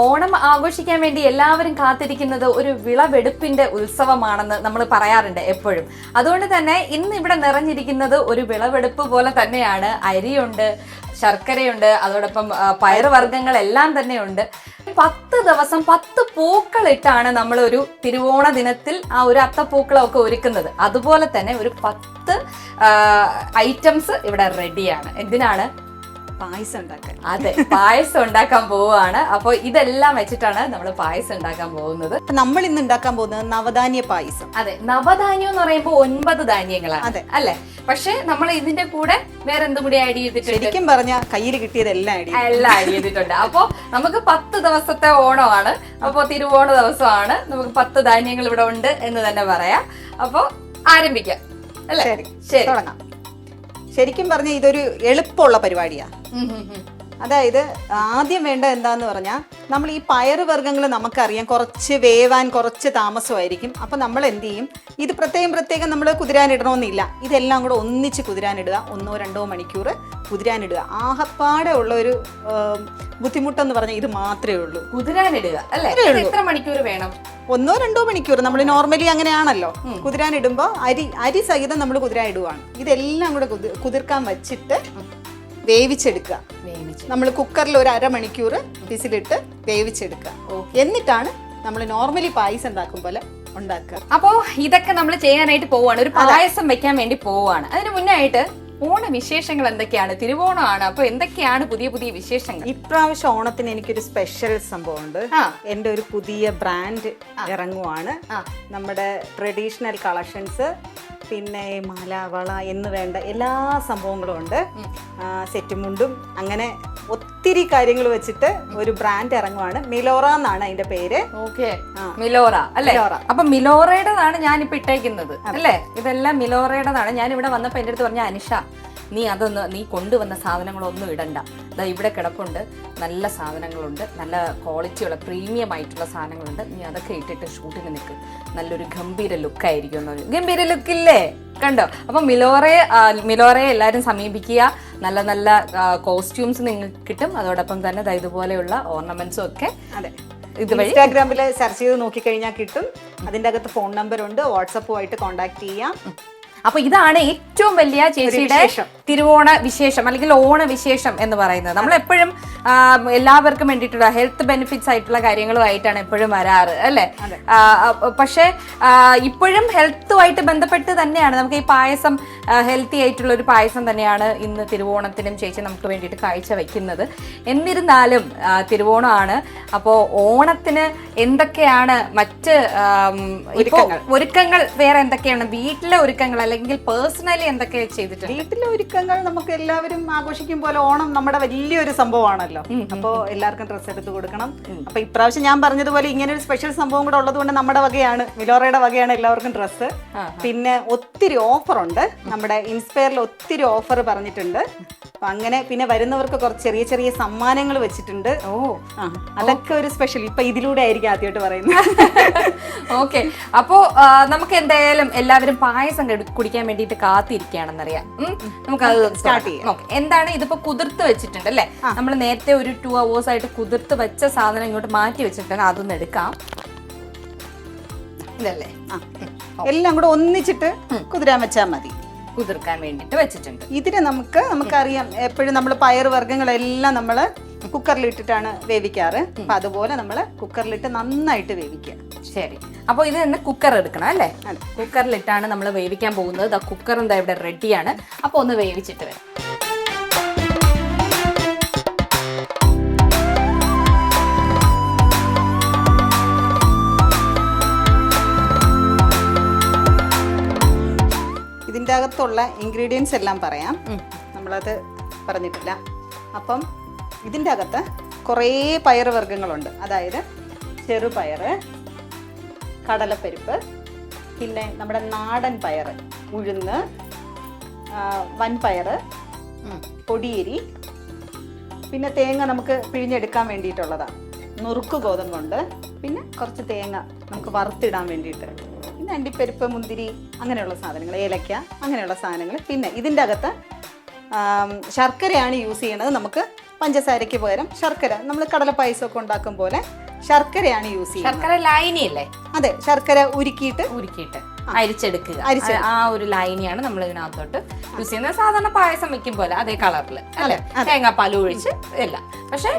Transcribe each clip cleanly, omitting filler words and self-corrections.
ഓണം ആഘോഷിക്കാൻ വേണ്ടി എല്ലാവരും കാത്തിരിക്കുന്നത് ഒരു വിളവെടുപ്പിന്റെ ഉത്സവമാണെന്ന് നമ്മൾ പറയാറുണ്ട് എപ്പോഴും. അതുകൊണ്ട് തന്നെ ഇന്ന് ഇവിടെ നിറഞ്ഞിരിക്കുന്നത് ഒരു വിളവെടുപ്പ് പോലെ തന്നെയാണ്. അരിയുണ്ട്, ശർക്കരയുണ്ട്, അതോടൊപ്പം പയറുവർഗ്ഗങ്ങളെല്ലാം തന്നെയുണ്ട്. 10 ദിവസം 10 പൂക്കളിട്ടാണ് നമ്മൾ ഒരു തിരുവോണ ദിനത്തിൽ ആ ഒരു അത്തപ്പൂക്കളമൊക്കെ ഒരുക്കുന്നത്. അതുപോലെ തന്നെ ഒരു 10 ഐറ്റംസ് ഇവിടെ റെഡിയാണ്. എന്തിനാണ്? പായസം ഉണ്ടാക്കാൻ. അതെ, പായസം ഉണ്ടാക്കാൻ പോവുകയാണ്. അപ്പോൾ ഇതെല്ലാം വെച്ചിട്ടാണ് നമ്മൾ പായസം ഉണ്ടാക്കാൻ പോകുന്നത്. നമ്മൾ ഇന്ന് ഉണ്ടാക്കാൻ പോകുന്നത് നവധാന്യ പായസം. അതെ, നവധാന്യം എന്ന് പറയുമ്പോൾ 9 ധാന്യങ്ങളാണ്. അതെ അല്ലെ? പക്ഷെ നമ്മൾ ഇതിന്റെ കൂടെ വേറെ എന്തും കൂടി ആഡ് ചെയ്തിട്ടുണ്ട്. ശരിക്കും പറഞ്ഞാൽ കയ്യിൽ കിട്ടിയതെല്ലാം ആഡ് ചെയ്തിട്ടുണ്ട്. അപ്പൊ നമുക്ക് 10 ദിവസത്തെ ഓണമാണ്. അപ്പൊ തിരുവോണ ദിവസമാണ്. നമുക്ക് 10 ധാന്യങ്ങൾ ഇവിടെ ഉണ്ട് എന്ന് തന്നെ പറയാം. അപ്പൊ ആരംഭിക്കാം അല്ലേ? ശരി, തുടങ്ങാം. ശരിക്കും പറഞ്ഞ ഇതൊരു എളുപ്പമുള്ള പരിപാടിയാ. അതായത് ആദ്യം വേണ്ട എന്താന്ന് പറഞ്ഞാൽ, നമ്മൾ ഈ പയറുവർഗ്ഗങ്ങൾ നമുക്കറിയാം കുറച്ച് വേവാൻ കുറച്ച് താമസമായിരിക്കും. അപ്പം നമ്മൾ എന്ത് ചെയ്യും, ഇത് പ്രത്യേകം നമ്മൾ കുതിരാനിടണമെന്നില്ല. ഇതെല്ലാം കൂടെ ഒന്നിച്ച് കുതിരാനിടുക. 1-2 മണിക്കൂർ കുതിരാനിടുക. ആകപ്പാടെ ഉള്ള ഒരു ബുദ്ധിമുട്ടെന്ന് പറഞ്ഞാൽ ഇത് മാത്രമേ ഉള്ളൂ. കുതിരാനിടുക അല്ലേ? എത്ര മണിക്കൂർ വേണം? 1-2 മണിക്കൂർ. നമ്മൾ നോർമലി അങ്ങനെയാണല്ലോ. കുതിരാനിടുമ്പോൾ അരി സഹിതം നമ്മൾ കുതിരാനിടുവാണ്. ഇതെല്ലാം കൂടെ കുതിർക്കാൻ വെച്ചിട്ട് വേവിച്ചെടുക്കുക. നമ്മൾ കുക്കറിൽ ഒരു 1/2 മണിക്കൂർ വിസിലിട്ട് വേവിച്ചെടുക്കുക. എന്നിട്ടാണ് നമ്മൾ നോർമലി പായസം ഉണ്ടാക്കും പോലെ ഉണ്ടാക്കുക. അപ്പോ ഇതൊക്കെ നമ്മൾ ചെയ്യാനായിട്ട് പോവാണ്. ഒരു പായസം വെക്കാൻ വേണ്ടി പോവാണ്. അതിന് മുന്നായിട്ട് ഓണവിശേഷങ്ങൾ എന്തൊക്കെയാണ്? തിരുവോണമാണ്. അപ്പൊ എന്തൊക്കെയാണ് പുതിയ പുതിയ വിശേഷങ്ങൾ? ഇപ്രാവശ്യം ഓണത്തിന് എനിക്കൊരു സ്പെഷ്യൽ സംഭവമുണ്ട്. എൻ്റെ ഒരു പുതിയ ബ്രാൻഡ് ഇറങ്ങുവാണ്. നമ്മുടെ ട്രഡീഷണൽ കളക്ഷൻസ്, പിന്നെ മാല, വള എന്ന് വേണ്ട എല്ലാ സംഭവങ്ങളും ഉണ്ട്. സെറ്റും മുണ്ടും, അങ്ങനെ ഒത്തിരി കാര്യങ്ങൾ വെച്ചിട്ട് ഒരു ബ്രാൻഡ് ഇറങ്ങുവാണ്. മിലോറ എന്നാണ് അതിന്റെ പേര്. മിലോറ അല്ലേ? അപ്പൊ മിലോറയുടേതാണ് ഞാനിപ്പോ ഇട്ടേക്കുന്നത് അല്ലേ? ഇതെല്ലാം മിലോറയുടേതാണ്. ഞാൻ ഇവിടെ വന്നപ്പോ എന്റെ അടുത്ത് പറഞ്ഞ, അനിഷ നീ കൊണ്ടുവന്ന സാധനങ്ങളൊന്നും ഇടണ്ട, ഇവിടെ കിടപ്പുണ്ട്, നല്ല സാധനങ്ങളുണ്ട്, നല്ല ക്വാളിറ്റിയുള്ള പ്രീമിയം ആയിട്ടുള്ള സാധനങ്ങളുണ്ട്, നീ അതൊക്കെ ഇട്ടിട്ട് ഷൂട്ടിന് നിൽക്ക്, നല്ലൊരു ഗംഭീര ലുക്കായിരിക്കും. ഗംഭീര ലുക്കില്ലേ? കണ്ടോ? അപ്പൊ മിലോറയെ എല്ലാവരും സമീപിക്കുക. നല്ല നല്ല കോസ്റ്റ്യൂംസ് നിങ്ങൾക്ക് കിട്ടും. അതോടൊപ്പം തന്നെ ഇതുപോലെയുള്ള ഓർണമെന്റ്സും ഒക്കെ ഇൻസ്റ്റാഗ്രാമിൽ സെർച്ച് ചെയ്ത് നോക്കിക്കഴിഞ്ഞാൽ കിട്ടും. അതിൻ്റെ അകത്ത് ഫോൺ നമ്പർ ഉണ്ട്, വാട്സപ്പുമായിട്ട് കോൺടാക്ട് ചെയ്യാം. അപ്പൊ ഇതാണ് ഏറ്റവും വലിയ ചേച്ചിയുടെ തിരുവോണ വിശേഷം അല്ലെങ്കിൽ ഓണ വിശേഷം എന്ന് പറയുന്നത്. നമ്മൾ എപ്പോഴും എല്ലാവർക്കും വേണ്ടിയിട്ടുള്ള ഹെൽത്ത് ബെനിഫിറ്റ്സ് ആയിട്ടുള്ള കാര്യങ്ങളുമായിട്ടാണ് എപ്പോഴും വരാറ് അല്ലെ? പക്ഷെ ഇപ്പോഴും ഹെൽത്തുമായിട്ട് ബന്ധപ്പെട്ട് തന്നെയാണ് നമുക്ക് ഈ പായസം, ഹെൽത്തി ആയിട്ടുള്ള ഒരു പായസം തന്നെയാണ് ഇന്ന് തിരുവോണത്തിനും ചേച്ചി നമുക്ക് വേണ്ടിയിട്ട് കാഴ്ച വെക്കുന്നത്. എന്നിരുന്നാലും തിരുവോണമാണ്. അപ്പോൾ ഓണത്തിന് എന്തൊക്കെയാണ് മറ്റ് ഒരുക്കങ്ങൾ? വേറെ എന്തൊക്കെയാണ് വീട്ടിലെ ഒരുക്കങ്ങൾ അല്ലെങ്കിൽ പേഴ്സണലി എന്തൊക്കെ ചെയ്തിട്ടുണ്ട്? വീട്ടിലെ ഒരുക്കങ്ങൾ നമുക്ക് എല്ലാവരും ആഘോഷിക്കും പോലെ ഓണം നമ്മുടെ വലിയൊരു സംഭവമാണല്ലോ. അപ്പൊ എല്ലാവർക്കും ഡ്രസ്സ് എടുത്ത് കൊടുക്കണം. അപ്പൊ ഇപ്രാവശ്യം ഞാൻ പറഞ്ഞതുപോലെ ഇങ്ങനെ ഒരു സ്പെഷ്യൽ സംഭവം കൂടെ ഉള്ളത് കൊണ്ട് നമ്മുടെ വകയാണ്, മിലോറയുടെ വകയാണ് എല്ലാവർക്കും ഡ്രസ്സ്. പിന്നെ ഒത്തിരി ഓഫർ ഉണ്ട്. നമ്മുടെ ഇൻസ്പയറിൽ ഒത്തിരി ഓഫർ പറഞ്ഞിട്ടുണ്ട്. അപ്പൊ അങ്ങനെ പിന്നെ വരുന്നവർക്ക് കുറച്ച് ചെറിയ ചെറിയ സമ്മാനങ്ങൾ വെച്ചിട്ടുണ്ട്. അതൊക്കെ ഒരു സ്പെഷ്യൽ. ഇപ്പൊ ഇതിലൂടെ ആയിരിക്കും ആദ്യമായിട്ട് പറയുന്നത്. ഓക്കെ, അപ്പോ നമുക്ക് എന്തായാലും എല്ലാവരും പായസം കുടിക്കാൻ വേണ്ടിയിട്ട് കാത്തിരിക്കുകയാണെന്നറിയാം. നമുക്ക് അത് സ്റ്റാർട്ട് ചെയ്യാം. എന്താണ് ഇതിപ്പോ കുതിർത്ത് വെച്ചിട്ടുണ്ട് അല്ലേ? നമ്മൾ നേരത്തെ ഒരു 2 hours ആയിട്ട് കുതിർത്ത് വെച്ച സാധനം ഇങ്ങോട്ട് മാറ്റി വെച്ചിട്ടുണ്ട്. അതൊന്ന് എടുക്കാം. ഇതല്ലേ? എല്ലാം കൂടെ ഒന്നിച്ചിട്ട് കുതിരാൻ വെച്ചാൽ മതി. കുതിർക്കാൻ വേണ്ടിട്ട് വെച്ചിട്ടുണ്ട്. ഇതിന് നമുക്കറിയാം, എപ്പോഴും നമ്മൾ പയറുവർഗ്ഗങ്ങളെല്ലാം നമ്മൾ കുക്കറിലിട്ടിട്ടാണ് വേവിക്കാറ്. അപ്പൊ അതുപോലെ നമ്മൾ കുക്കറിലിട്ട് നന്നായിട്ട് വേവിക്കുക. ശരി, അപ്പൊ ഇത് തന്നെ കുക്കർ എടുക്കണം അല്ലേ? കുക്കറിലിട്ടാണ് നമ്മൾ വേവിക്കാൻ പോകുന്നത്. കുക്കർ എന്താ ഇവിടെ റെഡിയാണ്. അപ്പൊ ഒന്ന് വേവിച്ചിട്ട് വരാം. ഇതിൻ്റെ അകത്തുള്ള ഇൻഗ്രീഡിയൻസ് എല്ലാം പറയാം. നമ്മളത് പറഞ്ഞിട്ടില്ല. അപ്പം ഇതിൻ്റെ അകത്ത് കുറേ പയറുവർഗ്ഗങ്ങളുണ്ട്. അതായത് ചെറുപയർ, കടലപ്പരിപ്പ്, പിന്നെ നമ്മുടെ നാടൻ പയർ, ഉഴുന്ന്, വൻപയർ, പൊടിയരി, പിന്നെ തേങ്ങ നമുക്ക് പിഴിഞ്ഞെടുക്കാൻ വേണ്ടിയിട്ടുള്ളതാണ്, നുറുക്ക് ഗോതമ്പുണ്ട്, പിന്നെ കുറച്ച് തേങ്ങ നമുക്ക് വറുത്തിടാൻ വേണ്ടിയിട്ട്, പിന്നെ അണ്ടിപ്പരിപ്പ്, മുന്തിരി, അങ്ങനെയുള്ള സാധനങ്ങൾ, ഏലക്ക, അങ്ങനെയുള്ള സാധനങ്ങൾ. പിന്നെ ഇതിൻ്റെ അകത്ത് ശർക്കരയാണ് യൂസ് ചെയ്യണത്. നമുക്ക് പഞ്ചസാരയ്ക്ക് പകരം ശർക്കര, നമ്മൾ കടല പായസമൊക്കെ ഉണ്ടാക്കും പോലെ ശർക്കരയാണ് യൂസ് ചെയ്യുന്നത്. ശർക്കര ലൈനിയല്ലേ? അതെ, ശർക്കര ഉരുക്കിയിട്ട് അരിച്ചെടുക്കുക. ആ ഒരു ലൈനിയാണ് നമ്മൾ ഇതിനകത്തോട്ട് യൂസ് ചെയ്യുന്നത്. സാധാരണ പായസം വെക്കും പോലെ അതേ കളറിൽ അല്ലെ, തേങ്ങാപ്പാൽ ഒഴിച്ച് എല്ലാം. പക്ഷെ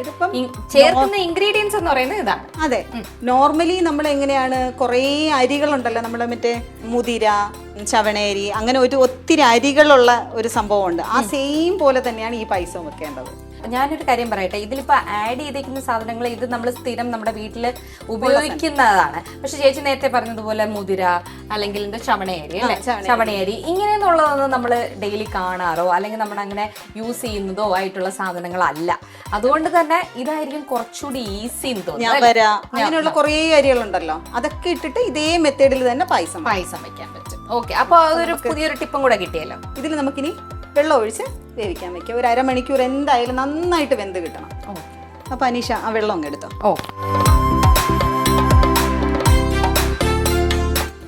ചേർക്കുന്ന ഇൻഗ്രീഡിയൻസ് എന്ന് പറയുന്നത് ഇതാണ്. അതെ, നോർമലി നമ്മൾ എങ്ങനെയാണ് കുറേ അരികളുണ്ടല്ലോ, നമ്മുടെ മറ്റേ മുതിര, ചവണേരി, അങ്ങനെ ഒത്തിരി അരികളുള്ള ഒരു സംഭവമുണ്ട്. ആ സെയിം പോലെ തന്നെയാണ് ഈ പായസവും വെക്കേണ്ടത്. ഞാനൊരു കാര്യം പറയട്ടെ, ഇതിലിപ്പോ ആഡ് ചെയ്തേക്കുന്ന സാധനങ്ങൾ ഇത് നമ്മൾ സ്ഥിരം നമ്മുടെ വീട്ടിൽ ഉപയോഗിക്കുന്നതാണ്. പക്ഷെ ചേച്ചി നേരത്തെ പറഞ്ഞതുപോലെ മുതിര അല്ലെങ്കിൽ ചവണയരി അല്ലെ, ചവണയരി ഇങ്ങനെയെന്നുള്ളതൊന്നും നമ്മൾ ഡെയിലി കാണാറോ അല്ലെങ്കിൽ നമ്മൾ അങ്ങനെ യൂസ് ചെയ്യുന്നതോ ആയിട്ടുള്ള സാധനങ്ങളല്ല. അതുകൊണ്ട് തന്നെ ഇതായിരിക്കും കുറച്ചുകൂടി ഈസി എന്ന് തോന്നുന്നു. അങ്ങനെയുള്ള കുറേ അരികളുണ്ടല്ലോ, അതൊക്കെ ഇട്ടിട്ട് ഇതേ മെത്തേഡിൽ തന്നെ പായസം വെക്കാൻ പറ്റും. ഓക്കെ, അപ്പൊ അതൊരു പുതിയൊരു ടിപ്പും കൂടെ കിട്ടിയല്ലോ. ഇതിൽ നമുക്കിനി വെള്ളം ഒഴിച്ച് വേവിക്കാൻ വെക്കാം. ഒരു അരമണിക്കൂർ എന്തായാലും നന്നായിട്ട് വെന്ത് കിട്ടണം. അപ്പൊ അനീഷ ആ വെള്ളം അങ്ങ് എടുത്തോ.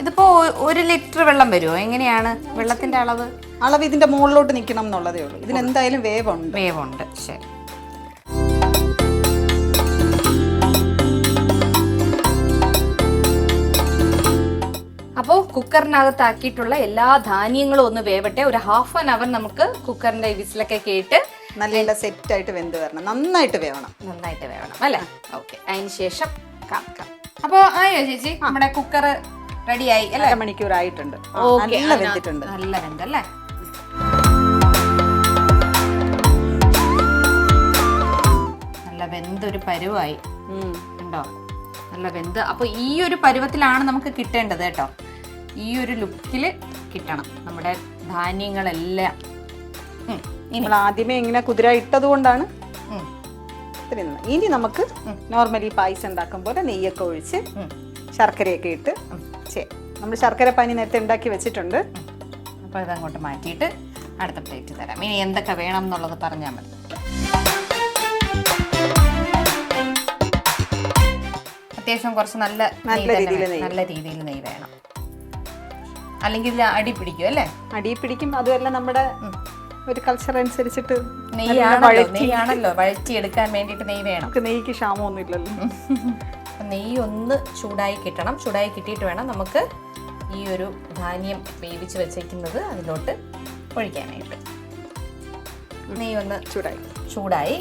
ഇതിപ്പോ 1 ലിറ്റർ വെള്ളം വരുമോ? എങ്ങനെയാണ് വെള്ളത്തിന്റെ അളവ്? ഇതിന്റെ മുകളിലോട്ട് നിൽക്കണം എന്നുള്ളതേ ഉള്ളൂ. ഇതിനെന്തായാലും വേവുണ്ട്. ശരി. അപ്പോൾ കുക്കറിനകത്താക്കിയിട്ടുള്ള എല്ലാ ധാന്യങ്ങളും ഒന്ന് വേവട്ടെ. ഒരു ½ an hour നമുക്ക് കുക്കറിന്റെ വിസിലൊക്കെ കേട്ട് നല്ല സെറ്റ് ആയിട്ട് വെന്ത് വരണം. നന്നായിട്ട് വേവണം അല്ലേ? ഓക്കെ, അതിന് ശേഷം കാക്കാം. അപ്പൊ ആയോ ചേച്ചി, നമ്മുടെ കുക്കർ റെഡിയായി അല്ലേ? അരമണിക്കൂർ ആയിട്ടുണ്ട്. നല്ല വെന്തിട്ടുണ്ട്. നല്ല വെന്തല്ലേ? നല്ല വെന്തൊരു പരുവായി ഉണ്ടോ? നല്ല വെന്ത്. അപ്പൊ ഈ ഒരു പരുവത്തിലാണ് നമുക്ക് കിട്ടേണ്ടത് കേട്ടോ. ഈ ഒരു ലുക്കില് കിട്ടണം നമ്മുടെ ധാന്യങ്ങളെല്ലാം. നമ്മൾ ആദ്യമേ ഇങ്ങനെ കുതിര ഇട്ടത് കൊണ്ടാണ്. ഇനി നമുക്ക് നോർമലി പായസം ഉണ്ടാക്കും പോലെ നെയ്യൊക്കെ ഒഴിച്ച് ശർക്കരയൊക്കെ ഇട്ട് നമ്മൾ ശർക്കര പാനി നേരത്തെ ഉണ്ടാക്കി വെച്ചിട്ടുണ്ട്. അപ്പൊ ഇതങ്ങോട്ട് മാറ്റിയിട്ട് അടുത്ത പ്ലേറ്റ് തരാം. ഇനി എന്തൊക്കെ വേണം എന്നുള്ളത് പറഞ്ഞാൽ മതി. അത്യാവശ്യം കുറച്ച് നല്ല രീതിയിൽ നെയ്യ് വേണം, അല്ലെങ്കിൽ അടി പിടിക്കും അല്ലേ? അടി പിടിക്കും. അതുമല്ല നമ്മുടെ ഒരു കൾച്ചർ അനുസരിച്ചിട്ട് നെയ്യാണല്ലോ വഴറ്റിയെടുക്കാൻ വേണ്ടിയിട്ട് നെയ്യ് വേണം. നെയ്യ്ക്ക് ക്ഷാമമൊന്നും ഇല്ലല്ലോ. നെയ്യ് ഒന്ന് ചൂടായി കിട്ടണം. ചൂടായി കിട്ടിയിട്ട് വേണം നമുക്ക് ഈ ഒരു ധാന്യം വേവിച്ച് വെച്ചേക്കുന്നത് അതിലോട്ട് ഒഴിക്കാനായിട്ട്. നെയ്യ് ഒന്ന് ചൂടായി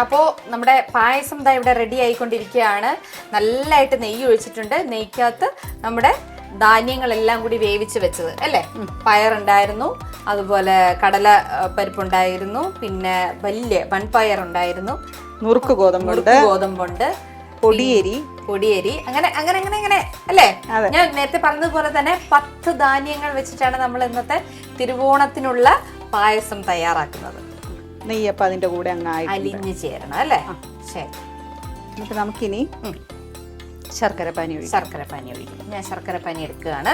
അപ്പോൾ നമ്മുടെ പായസം ദാ ഇവിടെ റെഡി ആയിക്കൊണ്ടിരിക്കുകയാണ്. നല്ലതായിട്ട് നെയ്യ് ഒഴിച്ചിട്ടുണ്ട്. നെയ്ക്കകത്ത് നമ്മുടെ ധാന്യങ്ങളെല്ലാം കൂടി വേവിച്ച് വെച്ചത് അല്ലേ? പയറുണ്ടായിരുന്നു, അതുപോലെ കടല പരിപ്പുണ്ടായിരുന്നു, പിന്നെ വലിയ വൻപയർ ഉണ്ടായിരുന്നു, നുറുക്ക് ഗോതമ്പുണ്ട്, പൊടിയരി, അങ്ങനെ അല്ലേ? ഞാൻ നേരത്തെ പറഞ്ഞതുപോലെ തന്നെ 10 ധാന്യങ്ങൾ വെച്ചിട്ടാണ് നമ്മൾ ഇന്നത്തെ തിരുവോണത്തിനുള്ള പായസം തയ്യാറാക്കുന്നത്. നെയ്യപ്പം അതിന്റെ കൂടെ അങ്ങ് അലിഞ്ഞു ചേരണം അല്ലേ? ശരി. എന്നിട്ട് നമുക്കിനി ശർക്കര പാനി ഒഴിക്കും. ഞാൻ ശർക്കര പാനി എടുക്കുകയാണ്.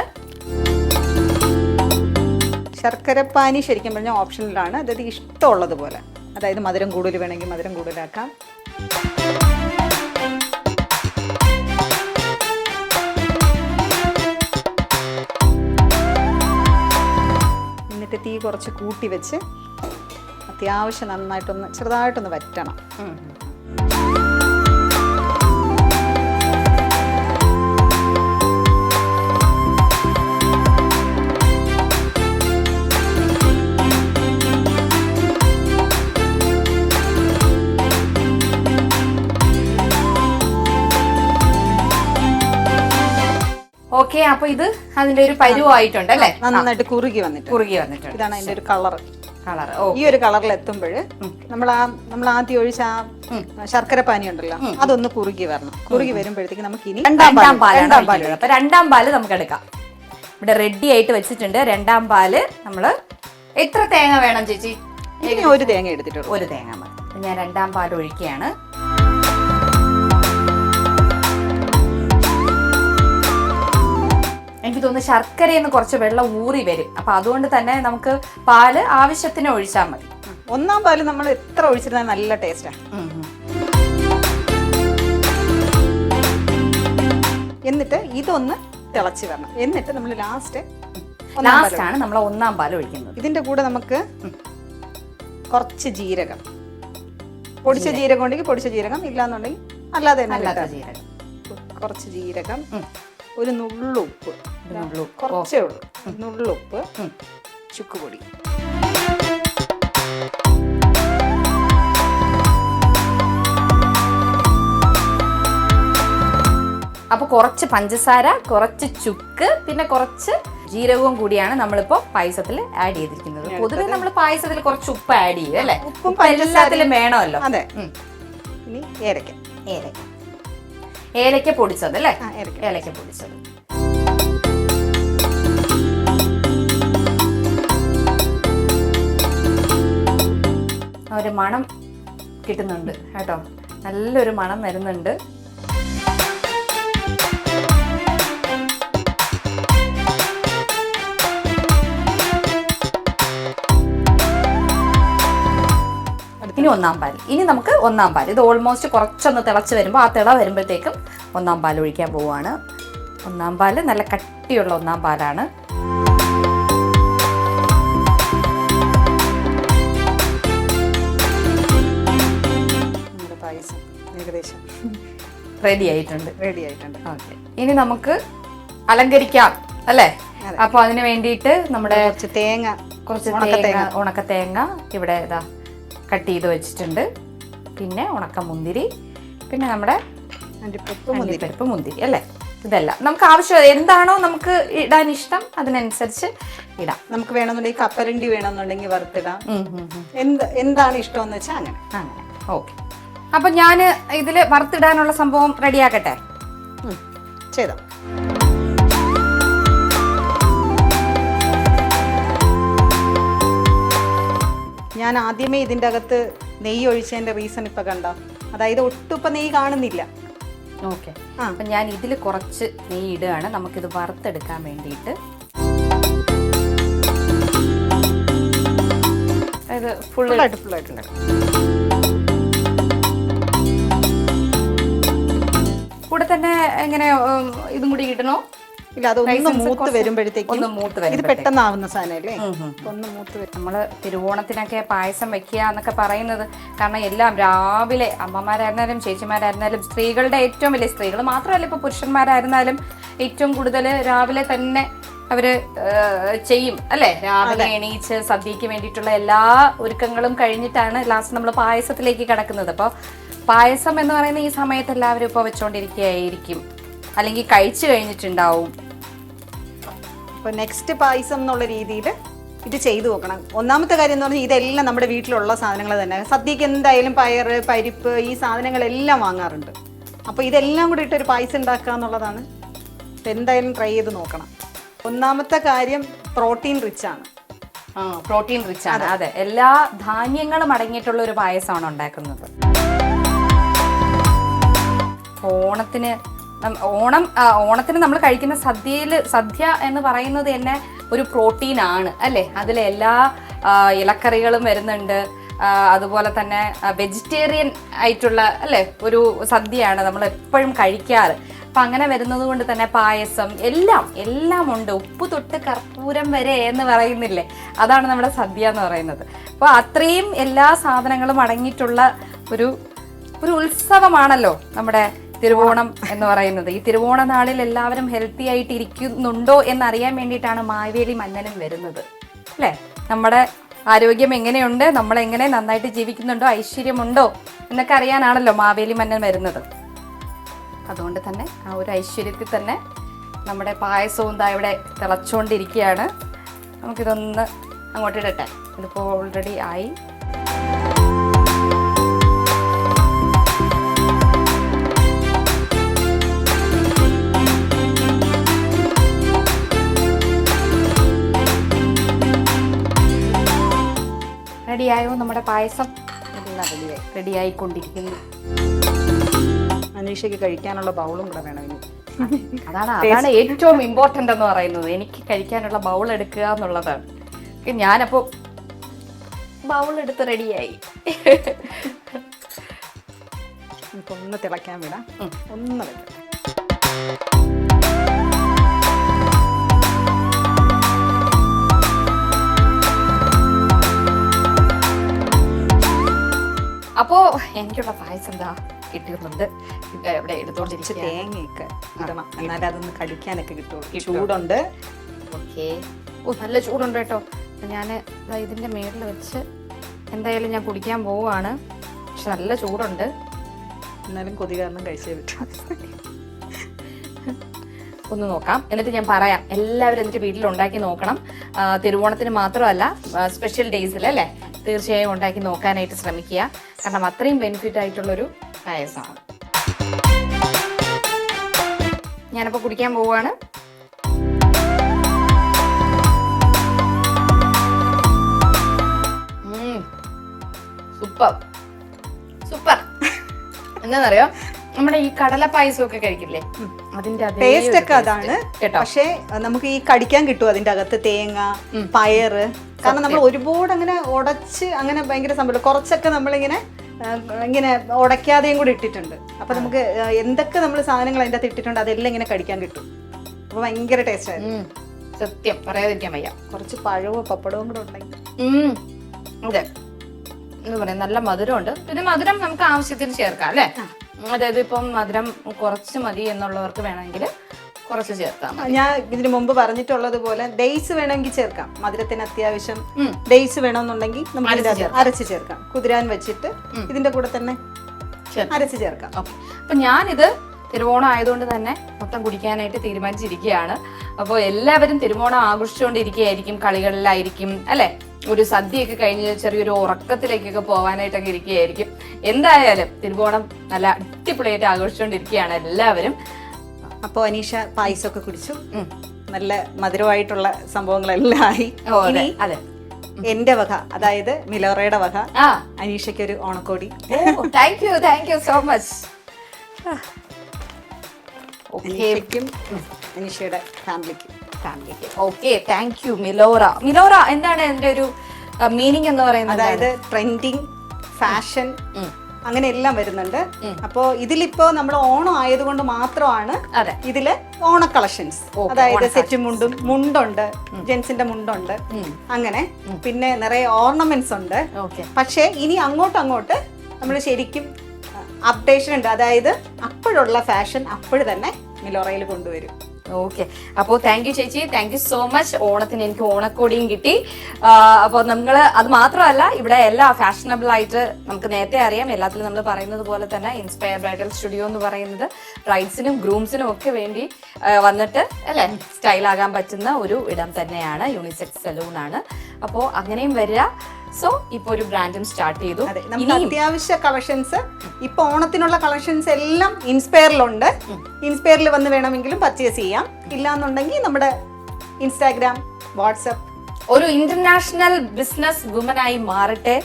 ശർക്കര പാനി ശരിക്കും പറഞ്ഞാൽ ഓപ്ഷണലാണ്. അതായത് ഇഷ്ടമുള്ളത് പോലെ, അതായത് മധുരം കൂടുതൽ വേണമെങ്കിൽ മധുരം കൂടുതലാക്കാം. എന്നിട്ട് തീ കുറച്ച് കൂട്ടി വെച്ച് അത്യാവശ്യം നന്നായിട്ടൊന്ന് ചെറുതായിട്ടൊന്ന് വറ്റണം. ഓക്കെ, അപ്പൊ ഇത് അതിന്റെ ഒരു പരുവായിട്ടുണ്ട് അല്ലേ? നന്നായിട്ട് കുറുകി വന്നിട്ടുണ്ട്. ഇതാണ് അതിന്റെ ഒരു കളർ. ഈ ഒരു കളറിൽ എത്തുമ്പോൾ നമ്മൾ ആദ്യം ഒഴിച്ച ആ ശർക്കര പാനി ഉണ്ടല്ലോ, അതൊന്ന് കുറുകി വരണം. കുറുകി വരുമ്പോഴത്തേക്ക് നമുക്ക് ഇനി രണ്ടാം പാല് നമുക്ക് എടുക്കാം. ഇവിടെ റെഡി ആയിട്ട് വെച്ചിട്ടുണ്ട്. രണ്ടാം പാല് നമ്മള് എത്ര തേങ്ങ വേണം ചേച്ചി? ഒരു തേങ്ങ എടുത്തിട്ടുള്ളൂ. ഒരു തേങ്ങ മതി. ഞാൻ രണ്ടാം പാല് ഒഴിക്കുകയാണ്. എനിക്ക് തോന്നുന്നു ശർക്കരയിൽ നിന്ന് കുറച്ച് വെള്ളം ഊറി വരും. അപ്പൊ അതുകൊണ്ട് തന്നെ നമുക്ക് പാല് ആവശ്യത്തിന് ഒഴിച്ചാൽ മതി. ഒന്നാം പാല് നമ്മൾ എത്ര ഒഴിച്ചിരുന്നാൽ നല്ല ടേസ്റ്റാണ്. എന്നിട്ട് ഇതൊന്ന് തിളച്ച് വരണം. എന്നിട്ട് നമ്മൾ ലാസ്റ്റ് ആണ് നമ്മൾ ഒന്നാം പാൽ ഒഴിക്കുന്നത്. ഇതിന്റെ കൂടെ നമുക്ക് കുറച്ച് ജീരകം, പൊടിച്ച ജീരകം ഉണ്ടെങ്കിൽ പൊടിച്ച ജീരകം, ഇല്ലാന്നുണ്ടെങ്കിൽ അല്ലാതെ ജീരകം, കുറച്ച് ജീരകം, ഒരു നുള്ളുപ്പ്, കുറച്ചേ ഉള്ളൂ, നുള്ളുപ്പ്, ചുക്കുപൊടി. അപ്പൊ കുറച്ച് പഞ്ചസാര, കുറച്ച് ചുക്ക്, പിന്നെ കുറച്ച് ജീരകവും കൂടിയാണ് നമ്മളിപ്പോ പായസത്തിൽ ആഡ് ചെയ്തിരിക്കുന്നത്. പൊതുവെ നമ്മൾ പായസത്തിൽ കുറച്ച് ഉപ്പ് ആഡ് ചെയ്യും അല്ലെ? ഉപ്പും എല്ലാത്തിലും വേണമല്ലോ. അതെ. ഇനി ഏലക്ക, ഏലക്ക പൊടിച്ചത് അല്ലേ? ഏലക്ക പൊടിച്ചത്. ഒരു മണം കിട്ടുന്നുണ്ട് കേട്ടോ, നല്ലൊരു മണം വരുന്നുണ്ട്. ഇനി ഒന്നാം പാൽ. ഇനി നമുക്ക് ഒന്നാം പാൽ, ഇത് ഓൾമോസ്റ്റ് കുറച്ചൊന്ന് തിളച്ച് വരുമ്പോൾ, ആ തിള വരുമ്പോഴത്തേക്കും ഒന്നാം പാൽ ഒഴിക്കാൻ പോവുകയാണ്. ഒന്നാം പാൽ നല്ല കട്ടിയുള്ള ഒന്നാം പാലാണ്. പായസം ഏകദേശം റെഡി ആയിട്ടുണ്ട്. ഓക്കെ, ഇനി നമുക്ക് അലങ്കരിക്കാം അല്ലേ? അപ്പൊ അതിന് വേണ്ടിയിട്ട് നമ്മുടെ കുറച്ച് ഉണക്ക തേങ്ങ ഇവിടെ ഇതാ കട്ട് ചെയ്ത് വെച്ചിട്ടുണ്ട്. പിന്നെ ഉണക്കമുന്തിരി, പിന്നെ നമ്മുടെ അണ്ടിപ്പരിപ്പ്, മുന്തിരി അല്ലേ? ഇതെല്ലാം നമുക്ക് ആവശ്യം എന്താണോ നമുക്ക് ഇടാൻ ഇഷ്ടം അതിനനുസരിച്ച് ഇടാം. നമുക്ക് വേണമെന്നുണ്ടെങ്കിൽ കപ്പലണ്ടി വേണമെന്നുണ്ടെങ്കിൽ വറുത്തിടാം. എന്താണ് ഇഷ്ടം എന്ന് വെച്ചാൽ അങ്ങനെ. ഓക്കെ, അപ്പൊ ഞാൻ ഇതില് വറുത്തിടാനുള്ള സംഭവം റെഡിയാക്കട്ടെ. ചെയ്തോ. ഞാൻ ആദ്യമേ ഇതിൻ്റെ അകത്ത് നെയ്യ് ഒഴിച്ചതിന്റെ റീസൺ ഇപ്പൊ കണ്ടോ? അതായത് ഒട്ടും ഇപ്പൊ നെയ്യ് കാണുന്നില്ല. ഓക്കെ, അപ്പൊ ഞാൻ ഇതിൽ കുറച്ച് നെയ്യ് ഇടുകയാണ് നമുക്കിത് വറുത്തെടുക്കാൻ വേണ്ടിയിട്ട്. അതായത് ഫുള്ളായിട്ടുണ്ട്. കൂടെ തന്നെ എങ്ങനെ ഇതും കൂടി ഇടണോ? ഇല്ല, അതൊന്ന് മൂത്ത് വരുമ്പോഴത്തേക്കും ഇത് പെട്ടെന്നാവുന്ന സാധനമല്ലേ? ഒന്ന് മൂത്ത് വരും. നമ്മള് തിരുവോണത്തിനൊക്കെ പായസം വെക്കുക എന്നൊക്കെ പറയുന്നത് കാരണം എല്ലാം രാവിലെ അമ്മമാരായിരുന്നാലും ചേച്ചിമാരായിരുന്നാലും സ്ത്രീകളുടെ ഏറ്റവും വലിയ, സ്ത്രീകൾ മാത്രമല്ല ഇപ്പൊ പുരുഷന്മാരായിരുന്നാലും ഏറ്റവും കൂടുതൽ രാവിലെ തന്നെ അവര് ചെയ്യും അല്ലെ? രാവിലെ എണീച്ച് സദ്യക്ക് വേണ്ടിയിട്ടുള്ള എല്ലാ ഒരുക്കങ്ങളും കഴിഞ്ഞിട്ടാണ് ലാസ്റ്റ് നമ്മൾ പായസത്തിലേക്ക് കിടക്കുന്നത്. അപ്പോൾ പായസം എന്ന് പറയുന്ന ഈ സമയത്ത് എല്ലാവരും ഇപ്പോൾ വെച്ചോണ്ടിരിക്കുകയായിരിക്കും, അല്ലെങ്കിൽ കഴിച്ചു കഴിഞ്ഞിട്ടുണ്ടാവും. അപ്പോൾ നെക്സ്റ്റ് പായസം എന്നുള്ള രീതിയിൽ ഇത് ചെയ്തു നോക്കണം. ഒന്നാമത്തെ കാര്യം എന്ന് പറഞ്ഞാൽ ഇതെല്ലാം നമ്മുടെ വീട്ടിലുള്ള സാധനങ്ങൾ തന്നെ. സദ്യക്ക് എന്തായാലും പയറ്, പരിപ്പ്, ഈ സാധനങ്ങളെല്ലാം വാങ്ങാറുണ്ട്. അപ്പോൾ ഇതെല്ലാം കൂടി ഇട്ടൊരു പായസം ഉണ്ടാക്കുക എന്നുള്ളതാണ്. എന്തായാലും ട്രൈ ചെയ്ത് നോക്കണം. ഒന്നാമത്തെ കാര്യം പ്രോട്ടീൻ റിച്ച് ആണ്. പ്രോട്ടീൻ റിച്ച് ആണ്. അതെ, എല്ലാ ധാന്യങ്ങളും അടങ്ങിയിട്ടുള്ള ഒരു പായസമാണ് ഉണ്ടാക്കുന്നത്. ഓണത്തിന് നമ്മൾ കഴിക്കുന്ന സദ്യ എന്ന് പറയുന്നത് തന്നെ ഒരു പ്രോട്ടീൻ ആണ് അല്ലേ? അതിലെ എല്ലാ ഇലക്കറികളും വരുന്നുണ്ട്. അതുപോലെ തന്നെ വെജിറ്റേറിയൻ ആയിട്ടുള്ള അല്ലേ ഒരു സദ്യയാണ് നമ്മൾ എപ്പോഴും കഴിക്കാറ്. അപ്പം അങ്ങനെ വരുന്നത് കൊണ്ട് തന്നെ പായസം എല്ലാം ഉണ്ട്. ഉപ്പ് തൊട്ട് കർപ്പൂരം വരെ എന്ന് പറയുന്നില്ലേ, അതാണ് നമ്മുടെ സദ്യ എന്ന് പറയുന്നത്. അപ്പോൾ അത്രയും എല്ലാ സാധനങ്ങളും അടങ്ങിയിട്ടുള്ള ഒരു ഉത്സവമാണല്ലോ നമ്മുടെ തിരുവോണം എന്ന് പറയുന്നത്. ഈ തിരുവോണ നാളിൽ എല്ലാവരും ഹെൽത്തി ആയിട്ട് ഇരിക്കുന്നുണ്ടോ എന്നറിയാൻ വേണ്ടിയിട്ടാണ് മാവേലി മന്നനും വരുന്നത് അല്ലേ? നമ്മുടെ ആരോഗ്യം എങ്ങനെയുണ്ട്, നമ്മളെങ്ങനെ നന്നായിട്ട് ജീവിക്കുന്നുണ്ടോ, ഐശ്വര്യമുണ്ടോ എന്നൊക്കെ അറിയാനാണല്ലോ മാവേലി മന്നൻ വരുന്നത്. അതുകൊണ്ട് തന്നെ ആ ഒരു ഐശ്വര്യത്തിൽ തന്നെ നമ്മുടെ പായസവും ദാ ഇവിടെ തിളച്ചുകൊണ്ടിരിക്കുകയാണ്. നമുക്കിതൊന്ന് അങ്ങോട്ടിടട്ടെ. ഇതിപ്പോൾ ഓൾറെഡി ആയി. റെഡിയായോ നമ്മുടെ പായസം? എല്ലാം റെഡിയായിക്കൊണ്ടിരിക്കുന്നു. അനീഷയ്ക്ക് കഴിക്കാനുള്ള ബൗളും കൂടെ വേണം ഇനി. അതാണ് ഏറ്റവും ഇമ്പോർട്ടൻ്റ് എന്ന് പറയുന്നത്. എനിക്ക് കഴിക്കാനുള്ള ബൗൾ എടുക്കുക എന്നുള്ളതാണ്. ഞാനപ്പോൾ ബൗൾ എടുത്ത് റെഡിയായി. ഒന്ന് തിളയ്ക്കാൻ വിടാം. ഒന്ന് വെക്കാം. എനിക്കുള്ള പായസം എന്താ കിട്ടിയിരുന്നുണ്ട്, ഇവിടെ എടുത്തോണ്ടിരിക്കുക. തേങ്ങയൊക്കെ ഇടണം, എന്നാലും അതൊന്ന് കടിക്കാനൊക്കെ കിട്ടുള്ളൂ. ചൂടുണ്ട്. ഓക്കെ. ഓ നല്ല ചൂടുണ്ട് കേട്ടോ. ഞാൻ ഇതിന്റെ മേളിൽ വെച്ച് എന്തായാലും ഞാൻ കുടിക്കാൻ പോവുകയാണ്. പക്ഷെ നല്ല ചൂടുണ്ട്. എന്നാലും കൊതി കാരണം കഴിച്ചേ പറ്റും. ഒന്ന് നോക്കാം, എന്നിട്ട് ഞാൻ പറയാം. എല്ലാവരും എന്നിട്ട് വീട്ടിൽ ഉണ്ടാക്കി നോക്കണം. തിരുവോണത്തിന് മാത്രമല്ല, സ്പെഷ്യൽ ഡേയ്സിൽ അല്ലേ, തീർച്ചയായും ഉണ്ടാക്കി നോക്കാനായിട്ട് ശ്രമിക്കുക. കാരണം അത്രയും ബെനിഫിറ്റ് ആയിട്ടുള്ളൊരു പായസമാണ്. ഞാനപ്പോൾ കുടിക്കാൻ പോവുകയാണ്. Super super. എന്താണെന്നറിയോ, നമ്മുടെ ഈ കടല പായസം ഒക്കെ കഴിക്കില്ലേ, അതിന്റെ ടേസ്റ്റ് ഒക്കെ അതാണ്. പക്ഷേ നമുക്ക് ഈ കടിക്കാൻ കിട്ടും അതിന്റെ അകത്ത് തേങ്ങ, പയറ്. കാരണം നമ്മൾ ഒരുപാട് അങ്ങനെ ഉടച്ച് അങ്ങനെ ഭയങ്കര സംഭവം, കുറച്ചൊക്കെ നമ്മളിങ്ങനെ ഇങ്ങനെ ഉടയ്ക്കാതെയും കൂടി ഇട്ടിട്ടുണ്ട്. അപ്പൊ നമുക്ക് എന്തൊക്കെ നമ്മൾ സാധനങ്ങൾ അതിന്റെ അകത്ത് ഇട്ടിട്ടുണ്ട് അതെല്ലാം ഇങ്ങനെ കടിക്കാൻ കിട്ടും. അപ്പൊ ഭയങ്കര ടേസ്റ്റ് ആയിരുന്നു. സത്യം പറയാതിരിക്കാൻ വയ്യ. കുറച്ച് പഴവും പപ്പടവും കൂടെ ഉണ്ടെങ്കിൽ അതെ, എന്താ പറയാ, നല്ല മധുരമുണ്ട്. പിന്നെ മധുരം നമുക്ക് ആവശ്യത്തിന് ചേർക്കാം അല്ലേ. അതായത് ഇപ്പം മധുരം കുറച്ച് മതി എന്നുള്ളവർക്ക് വേണമെങ്കിൽ കുറച്ച് ചേർക്കാം. ഞാൻ ഇതിനു മുമ്പ് പറഞ്ഞിട്ടുള്ളത് പോലെ ഡേയ്സ് വേണമെങ്കിൽ ചേർക്കാം. മധുരത്തിന് അത്യാവശ്യം ഡേയ്സ് വേണമെന്നുണ്ടെങ്കിൽ നമുക്ക് അരച്ച് ചേർക്കാം. കുതിരാൻ വെച്ചിട്ട് ഇതിന്റെ കൂടെ തന്നെ അരച്ച് ചേർക്കാം. ഓക്കെ. അപ്പൊ ഞാനിത് തിരുവോണം ആയതുകൊണ്ട് തന്നെ മൊത്തം കുടിക്കാനായിട്ട് തീരുമാനിച്ചിരിക്കുകയാണ്. അപ്പോൾ എല്ലാവരും തിരുവോണം ആഘോഷിച്ചുകൊണ്ടിരിക്കുകയായിരിക്കും, കളികളിലായിരിക്കും അല്ലെ. ഒരു സദ്യയൊക്കെ കഴിഞ്ഞ് ചെറിയൊരു ഉറക്കത്തിലേക്കൊക്കെ പോകാനായിട്ടൊക്കെ ഇരിക്കുകയായിരിക്കും. എന്തായാലും തിരുവോണം നല്ല അടിപൊളിയായിട്ട് ആഘോഷിച്ചുകൊണ്ടിരിക്കുകയാണ് എല്ലാവരും. അപ്പോൾ അനീഷ പായസമൊക്കെ കുടിച്ചു, നല്ല മധുരമായിട്ടുള്ള സംഭവങ്ങളെല്ലാം ആയി. അതെ, എന്റെ വക, അതായത് മിലോറയുടെ വക, അനീഷയ്ക്ക് ഒരു ഓണക്കോടി. Thank you so much. അനീഷയ്ക്കും അനീഷയുടെ ഫാമിലിക്ക്. Okay, thank you Milora. Milora എന്താണ് അതിന്റെ ഒരു മീനിങ് എന്ന് പറയുന്നത്? അതായത് ട്രെൻഡിങ്, ഫാഷൻ, അങ്ങനെ എല്ലാം വരുന്നുണ്ട്. അപ്പോ ഇതിലിപ്പോ നമ്മൾ ഓണം ആയതുകൊണ്ട് മാത്രമാണ് ഇതില് ഓണ കളക്ഷൻസ്. അതായത് സെറ്റ് മുണ്ടുണ്ട്, ജെന്റ്സിന്റെ മുണ്ടുണ്ട്, അങ്ങനെ പിന്നെ നിറയെ ഓർണമെന്റ്സ് ഉണ്ട്. പക്ഷെ ഇനി അങ്ങോട്ട് നമ്മൾ ശരിക്കും അപ്ഡേഷൻ ഉണ്ട്. അതായത് അപ്പോഴുള്ള ഫാഷൻ അപ്പോഴും തന്നെ മിലോറയിൽ കൊണ്ടുവരും. ഓക്കെ. അപ്പോൾ താങ്ക് യു ചേച്ചി, താങ്ക് യു സോ മച്ച്. ഓണത്തിന് എനിക്ക് ഓണക്കോടിയും കിട്ടി. അപ്പോൾ നമ്മൾ അത് മാത്രമല്ല, ഇവിടെ എല്ലാ ഫാഷനബിൾ ആയിട്ട് നമുക്ക് നേരത്തെ അറിയാം, എല്ലാത്തിലും നമ്മൾ പറയുന്നത് പോലെ തന്നെ ഇൻസ്പയർ ബ്രൈഡൽ സ്റ്റുഡിയോ എന്ന് പറയുന്നത് ബ്രൈഡ്സിനും ഗ്രൂംസിനും ഒക്കെ വേണ്ടി വന്നിട്ട് അല്ലെ സ്റ്റൈലാകാൻ പറ്റുന്ന ഒരു ഇടം തന്നെയാണ്. യൂണിസെക്സ് സലൂൺ ആണ്. അപ്പോൾ അങ്ങനെയും വരിക. സോ ഇപ്പൊ ഒരു ബ്രാൻഡും സ്റ്റാർട്ട് ചെയ്തു. നമുക്ക് അത്യാവശ്യ കളക്ഷൻസ് ഇപ്പൊ ഓണത്തിനുള്ള കളക്ഷൻസ് എല്ലാം ഇൻസ്പയറിലുണ്ട്. ഇൻസ്പയറിൽ വന്ന് വേണമെങ്കിലും പർച്ചേസ് ചെയ്യാം. ഇല്ലാന്നുണ്ടെങ്കിൽ നമ്മുടെ ഇൻസ്റ്റാഗ്രാം, വാട്സപ്പ് ഒരു ഇന്റർനാഷണൽ ബിസിനസ് വുമനായി മാറട്ടെ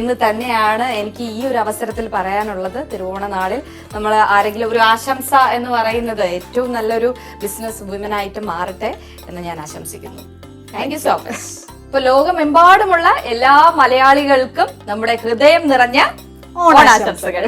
എന്ന് തന്നെയാണ് എനിക്ക് ഈ ഒരു അവസരത്തിൽ പറയാനുള്ളത്. തിരുവോണ നാളിൽ നമ്മൾ ആരെങ്കിലും ഒരു ആശംസ എന്ന് പറയുന്നത് ഏറ്റവും നല്ലൊരു ബിസിനസ് വുമനായിട്ട് മാറട്ടെ എന്ന് ഞാൻ ആശംസിക്കുന്നു. Thank you so much. ഇപ്പൊ ലോകമെമ്പാടുമുള്ള എല്ലാ മലയാളികൾക്കും നമ്മുടെ ഹൃദയം നിറഞ്ഞ ഓണാശംസകൾ.